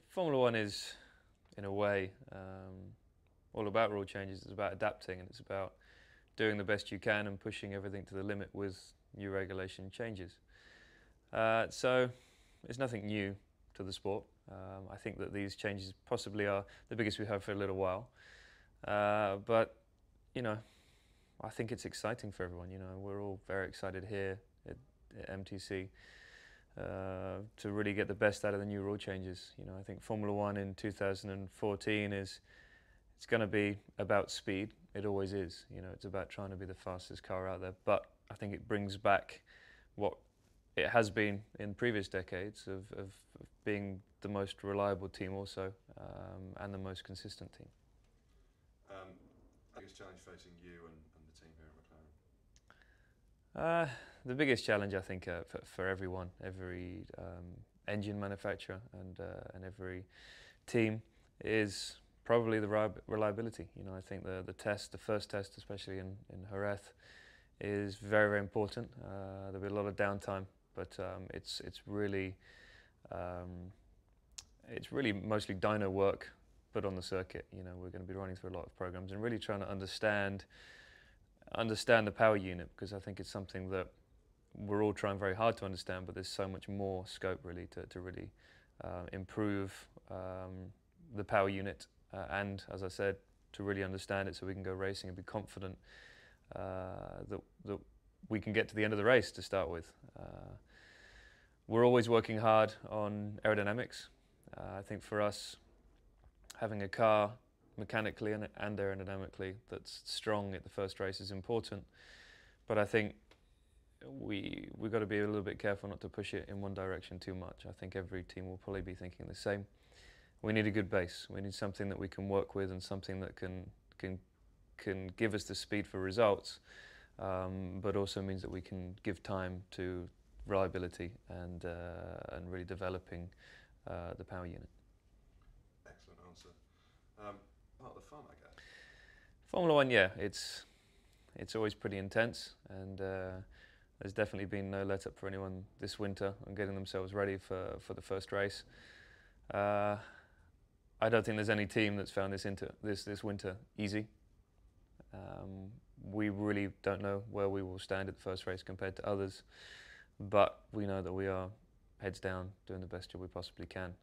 Formula One is, in a way, all about rule changes. It's about adapting, and it's about doing the best you can and pushing everything to the limit with new regulation changes. So it's nothing new to the sport. I think that these changes possibly are the biggest we've had for a little while. But, you know, I think it's exciting for everyone. You know, we're all very excited here at MTC to really get the best out of the new rule changes. You know, I think Formula One in 2014 it's going to be about speed. It always is. You know, it's about trying to be the fastest car out there. But I think it brings back what it has been in previous decades of being the most reliable team also, and the most consistent team. Biggest challenge facing you and the team here at McLaren? The biggest challenge, I think, for everyone, every engine manufacturer and every team, is probably the reliability. You know, I think the first test, especially in Jerez, is very, very important. There'll be a lot of downtime, but it's really mostly dyno work, but on the circuit. You know, we're going to be running through a lot of programs and really trying to understand the power unit, because I think it's something that we're all trying very hard to understand, but there's so much more scope really to really improve the power unit, and, as I said, to really understand it so we can go racing and be confident that we can get to the end of the race to start with. We're always working hard on aerodynamics. I think for us, having a car mechanically and aerodynamically that's strong at the first race is important, but I think we've got to be a little bit careful not to push it in one direction too much. I think every team will probably be thinking the same. We need a good base. We need something that we can work with and something that can give us the speed for results, but also means that we can give time to reliability and really developing the power unit. Excellent answer. Part of the fun, I guess. Formula One, yeah, it's always pretty intense, and there's definitely been no let up for anyone this winter on getting themselves ready for the first race. I don't think there's any team that's found this winter easy. We really don't know where we will stand at the first race compared to others, but we know that we are heads down doing the best job we possibly can.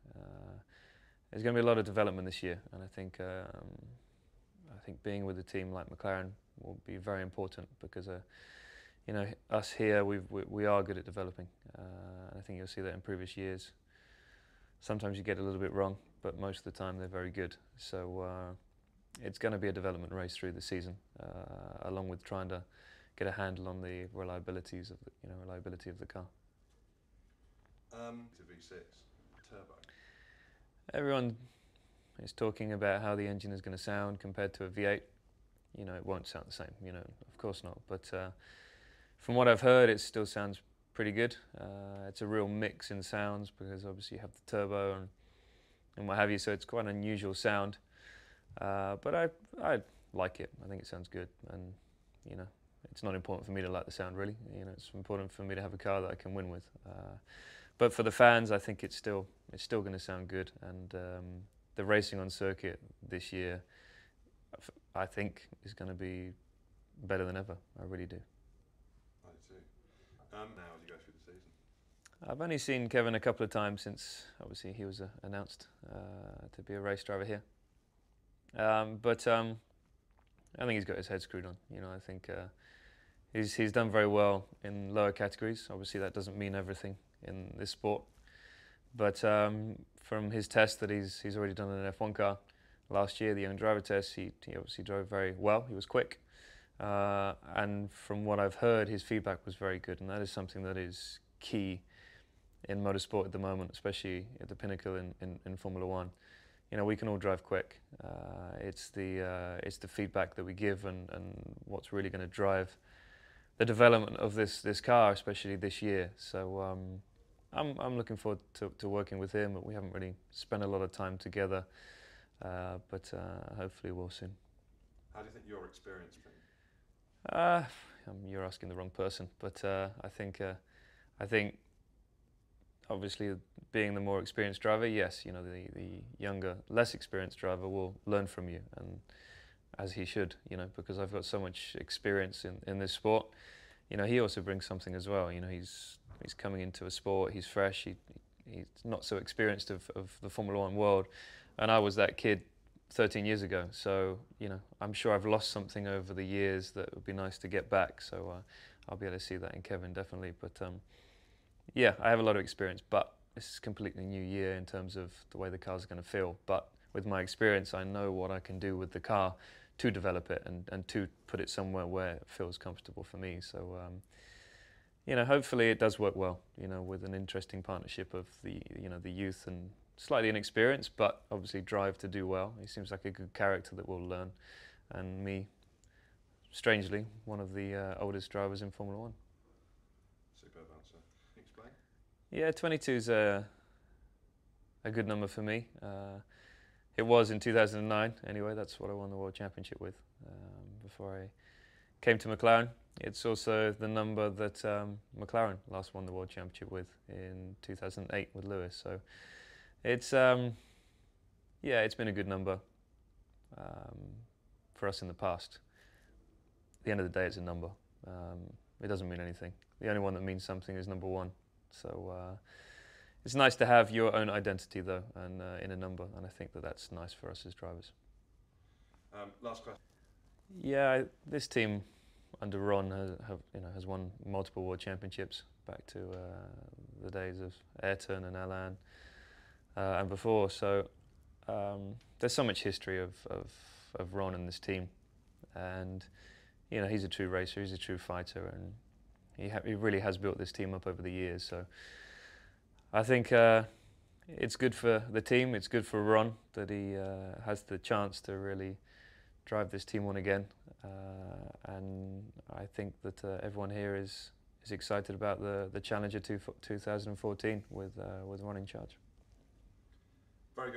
There's going to be a lot of development this year, and I think being with a team like McLaren will be very important, because you know, us here, we are good at developing. I think you'll see that in previous years. Sometimes you get a little bit wrong, but most of the time they're very good. So it's going to be a development race through the season, along with trying to get a handle on the reliability of the car. To V6 turbo. Everyone is talking about how the engine is going to sound compared to a V8. You know, it won't sound the same. You know, of course not. But from what I've heard, it still sounds pretty good. It's a real mix in sounds, because obviously you have the turbo and what have you, so it's quite an unusual sound. But I like it. I think it sounds good, and you know, it's not important for me to like the sound really. You know, it's important for me to have a car that I can win with. But for the fans, I think it's still going to sound good, and the racing on circuit this year, I think, is going to be better than ever. I really do. I do too. Now, as you go through the season, I've only seen Kevin a couple of times since, obviously, he was announced to be a race driver here. But I think he's got his head screwed on. You know, I think he's done very well in lower categories. Obviously, that doesn't mean everything in this sport. But from his test that he's already done in an F1 car last year, the young driver test, he obviously drove very well. He was quick. And from what I've heard, his feedback was very good, and that is something that is key in motorsport at the moment, especially at the pinnacle in Formula One. You know, we can all drive quick. It's the feedback that we give and what's really going to drive the development of this car, especially this year. So I'm looking forward to working with him. But we haven't really spent a lot of time together, but hopefully we'll soon. how do you think your experience been? You're asking the wrong person, but I think obviously, being the more experienced driver, yes, you know, the younger, less experienced driver will learn from you, and as he should, you know, because I've got so much experience in this sport. You know, he also brings something as well. You know, he's coming into a sport, he's fresh, he's not so experienced of the Formula One world, and I was that kid 13 years ago. So, you know, I'm sure I've lost something over the years that would be nice to get back. So I'll be able to see that in Kevin, definitely. But yeah, I have a lot of experience, but this is a completely new year in terms of the way the car's going to feel. But with my experience, I know what I can do with the car to develop it and to put it somewhere where it feels comfortable for me. So, you know, hopefully it does work well, you know, with an interesting partnership of the, you know, the youth and slightly inexperienced, but obviously drive to do well. He seems like a good character that will learn. And me, strangely, one of the oldest drivers in Formula One. Superb answer. Explain. Yeah, 22 is a good number for me. It was in 2009, anyway. That's what I won the World Championship with before I came to McLaren. It's also the number that McLaren last won the World Championship with in 2008 with Lewis. So it's, yeah, it's been a good number for us in the past. At the end of the day, it's a number. It doesn't mean anything. The only one that means something is number one. So it's nice to have your own identity, though, and in a number, and I think that that's nice for us as drivers. Last question. Yeah, this team under Ron has won multiple world championships back to the days of Ayrton and Alain and before. So there's so much history of Ron and this team, and you know, he's a true racer, he's a true fighter, and he really has built this team up over the years. So I think it's good for the team, it's good for Ron that he has the chance to really drive this team on again, and I think that everyone here is excited about the Challenger 2014 with Ron in charge. Very good.